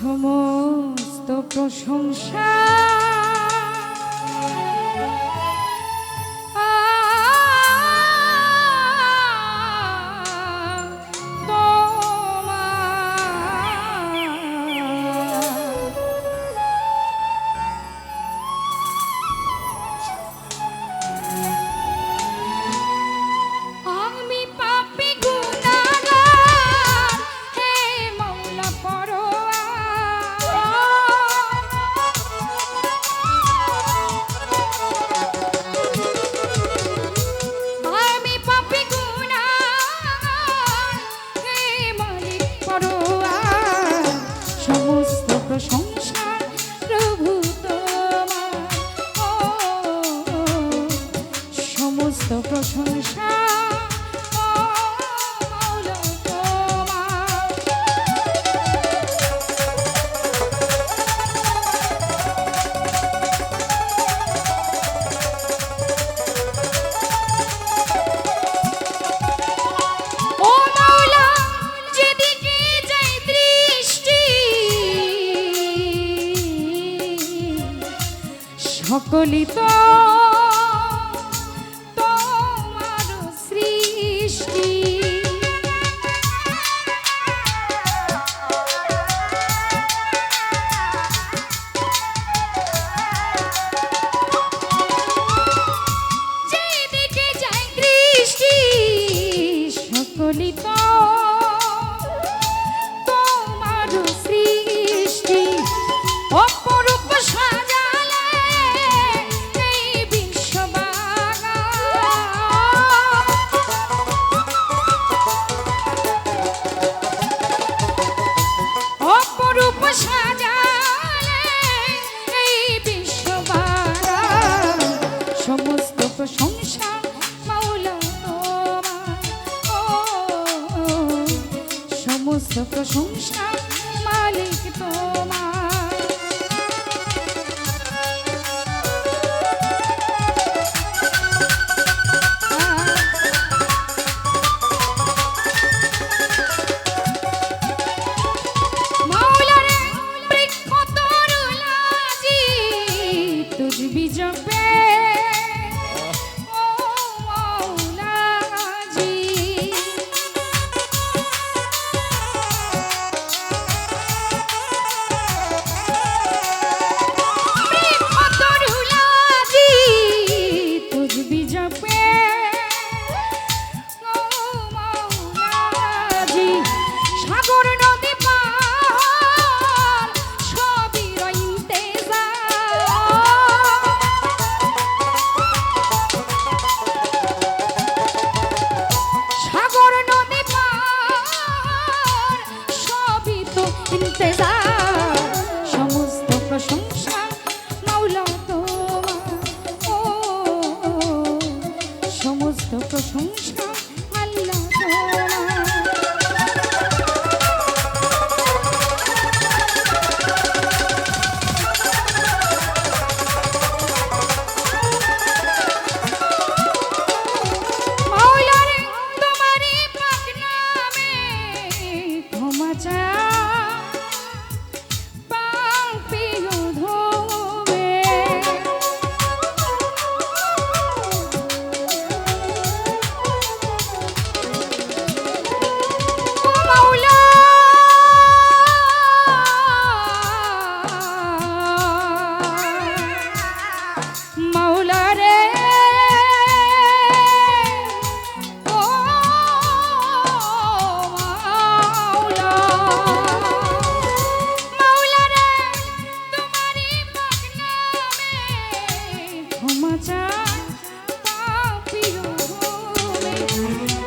সমস্ত প্রশংসা প্রশংসা প্রভু তোমার, সমস্ত প্রশংসা সকলি তো তোমার সৃষ্টি। যেদিকে যায় দৃষ্টি সকলি তো তোমার সৃষ্টি। অপরূপ সমস্ত প্রশংসা মাওলা তোমার, সমস্ত প্রশংসা মালিক তোমার। মাওলা রে বৃক্ষ তরুলাজি তুজবি জপে সমস্ত প্রশংসা মাওলা তোমার, সমস্ত প্রশংসা আল্লাহ তোমার। মাওলা রে তোমারই পাক নামে ক্ষমা চাই।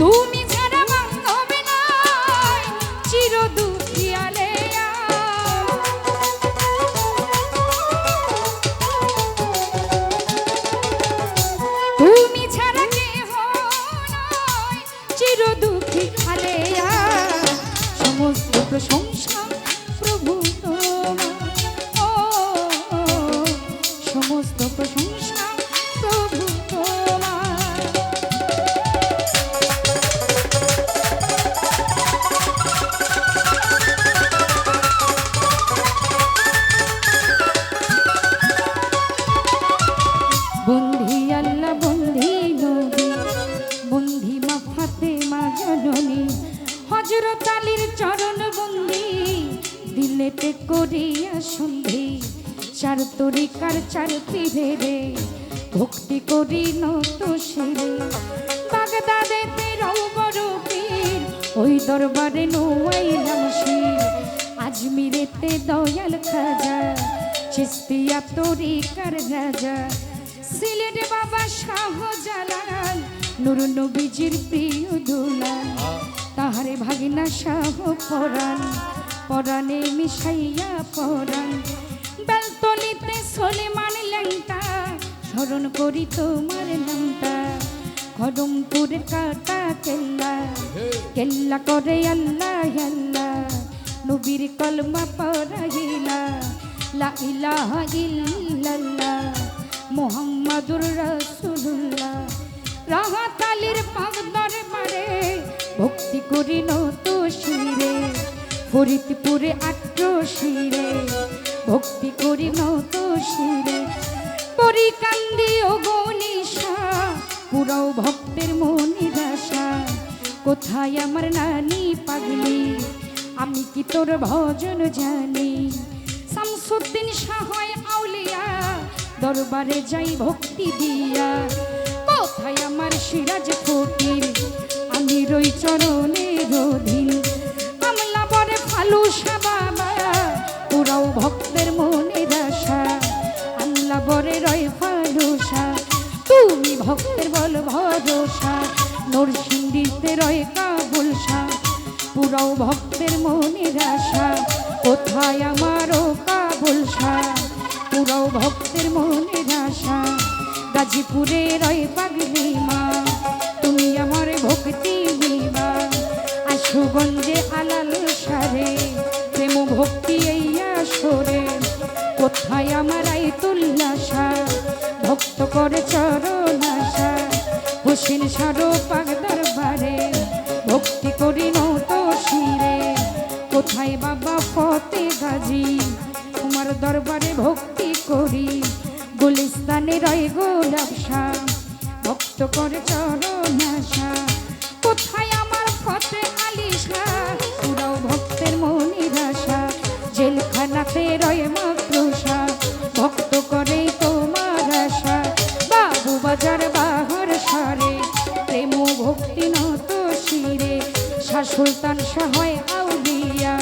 তুমি ছাড়া বান্ধবে নাই চির দুঃখিয়ালে, তুমি ছাড়া কেহ নাই চির দুঃখী আলেয়া। সমস্ত প্রশংসা প্রভু তোমার, সমস্ত প্রশংসা প্রভু তোমার। চরণ বন্দি দিলেতে করিয়া সন্ধি চার তরিকার চার পীরে রে ভক্তি করি নত শিরে বাগদাদেতে রও বড় পীর ওই দরবারে নোয়াইলাম শির আজমিরেতে দয়াল খাজা চিস্তিয়া তরিকার রাজা সিলেটে বাবা শাহজালাল নূর নবীজির প্রিয় দুলাল তাহারে ভাগিনা শাহ পরাণ পরাণে মিশাইয়া পরাণ বেলতলিতে সলেমান ল্যাংটা স্মরণ করি তোমার নামটা খড়মপুরে কাটা কেল্লা কেল্লা করে আল্লাহ আল্লাহ নবীর কলমা পড়াইলা লা ইলাহা ইল্লাল্লাহ মুহাম্মাদুর রাসূলুল্লাহ রাহাত আলীর পাক দরবারে ভক্তি করি নত শিরে ফরিদপুরে আট্র শিরে ভক্তি করি নত শিরে পরিকান্দি ও গনিশা পুরাও ভক্তের মনের আশা কোথায় আমার নানি পাগলি আমি কি তোর ভজন জানি শামসুদ্দিন শাহ আউলিয়া দরবারে যাই ভক্তি দিয়া কোথায় আমার সিরাজ ফকির আমি রই চরণের অধীন আমলা বরে ফালুসা বাবা পুরাও ভক্তের মনের আশা আমলা বরে রয় ফালুসা তুমি ভক্তের বল ভরসা নরসিংদীতে রয় কাবুল শাহ পুরাও ভক্তের মনের আশা কোথায় আমারও কাবুল শাহ পুরাও ভক্তের মনের আশা গাজীপুরে রয় পাগলি মা তুমি আমার ভক্তি দিবা আশুগঞ্জে আলাল সারে প্রেম ভক্তি এই আসরে কোথায় আমার আইতুল্লাহ শাহ ভক্ত করে চরণ আশা হুসেন সারো পাগ দরবারে ভক্তি করি নত শিরে কোথায় বাবা ফতে গাজী তোমার দরবারে ভক্তি করি গুলিস্তানে রয় গোলাপ শাহ ভক্ত করে চরণ আশা কোথায় আমার ফতে আলী শাহ পুরাও ভক্তের মনের আশা জেলখানাতে রয় মাকরুষা ভক্ত করে তোমার আশা বাবু বাজার বাহার সারে প্রেম ভক্তি নত শিরে শাহ সুলতান শাহয় আউলিয়া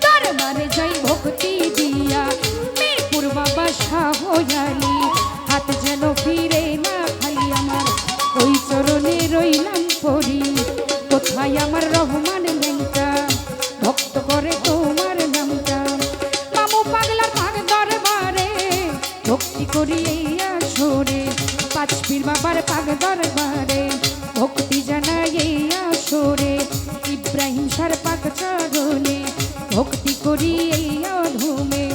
দরবারে যাই ভক্তি দিয়া মিরপুর বাবা শাহ আলী হাত যেন ফিরে না খালি আমার ওই চরণে রইলাম পরি কোথায় আমার রহমান লেঙ্কা ভক্ত করে তোমার নামটা মামু পাগলা পাগ দরবারে ভক্তি করি এই আসরে পাঁচ পীর বাবার পাগ দরবারে ভক্তি জানাই এই আসরে ইব্রাহিম সার পাক চরণে ভক্তি করি এই অধমে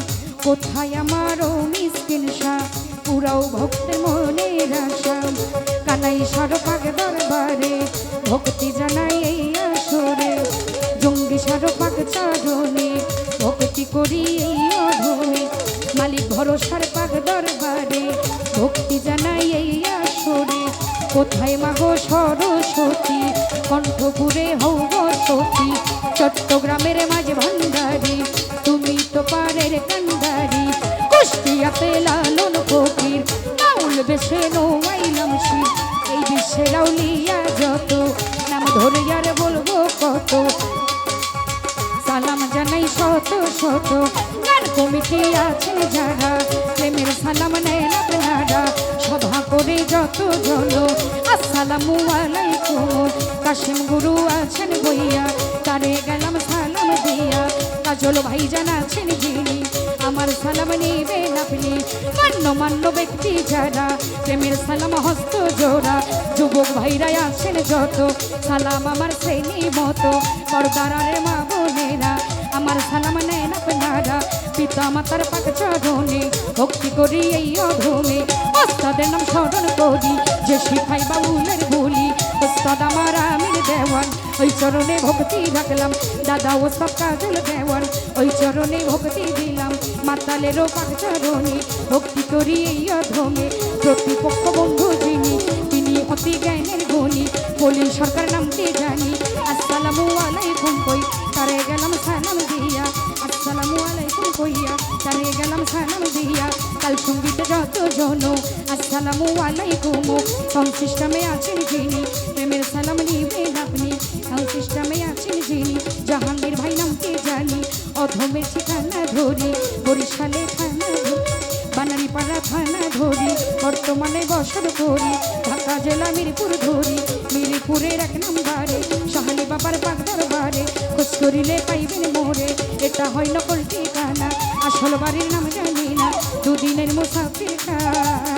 কোথায় আমারও মিসকিন শাহ পুরাও ভক্তের মনের আশা কানাই সার পাক দরবারে ভক্তি জানাই এই আসরে জঙ্গি সার পাক চরণে ভক্তি করি এই অধমে মালিক ভরসার পাক দরবারে ভক্তি জানাই এই আসরে কোথায় মাগো সরস্বতী কণ্ঠপুরে হৌ সতী চট্টগ্রামের মাঝে ভান্ডারি তুমি তো পারের কান্ডারি কুষ্টিয়াতে লালন ফকির মাউল বেশে নোয়াইলাম শির এই বিশ্বের আউলিয়া যত নাম ধরে আর বলবো কত সালাম জানাই শত শত গান কমিটি আছে যারা প্রেমের সালাম নেন আপনারা সভা করে যত জন আসসালামু আলাইকুম কাশিম গুরু আছেন বইয়া তারে গেলাম সালাম দিয়া কাজল ভাইজান আছেন যিনি আমার সালাম নিবেন আপনি মান্য ব্যক্তি যারা প্রেমের সালাম হস্ত জোড়া যুবক ভাইরা আছেন যত সালাম আমার শ্রেণী মতো পর্দারের মা বোনেরা আমার সালাম নেন আপনারা পিতা মাতার পাক চরণে ভক্তি করি এই অধমে ওস্তাদের নাম স্মরণ করি যে শিখাই বাউলের বলি ওস্তাদ আমার আমির দেওয়ান ওই চরণে ভক্তি রাখলাম দাদা ওস্তাদ কাজল দেওয়ান ওই চরণে ভক্তি দিলাম মাতালেরও পাক চরণে ভক্তি করি এই অধমে প্রতিপক্ষ বন্ধু যিনি তিনি অতি জ্ঞানের গুণী বলি সরকার নামটি জানি আসসালামু আলাইকুম কই তারে গেলাম সালাম দিয়া আসসালামু আলাইকুম কইয়া তারে গেলাম সালাম দিয়া কাল সঙ্গীতে যত জন আসসালামু আলাইকুম সাউন্ড সিস্টেমে আছেন যিনি প্রেমের সালাম নিবেন আপনি সাউন্ড সিস্টেমে আছেন যিনি জাহাঙ্গীর ভাই নামকে জানি অধমের ঠিকানা ধরি বরিশালে থানা ধরি বানারীপাড়া থানা ধরি বর্তমানে বসর করি ঢাকা জেলা মিরপুর ধরি মিরপুরের 1 নম্বরে শাহালি বাবার পাক দরবারে খোঁজ করিলে পাইবেন মোরে এটা হয় নকল ঠিকানা আসল বাড়ির নাম জানি না দুদিনের মুসাফির খানা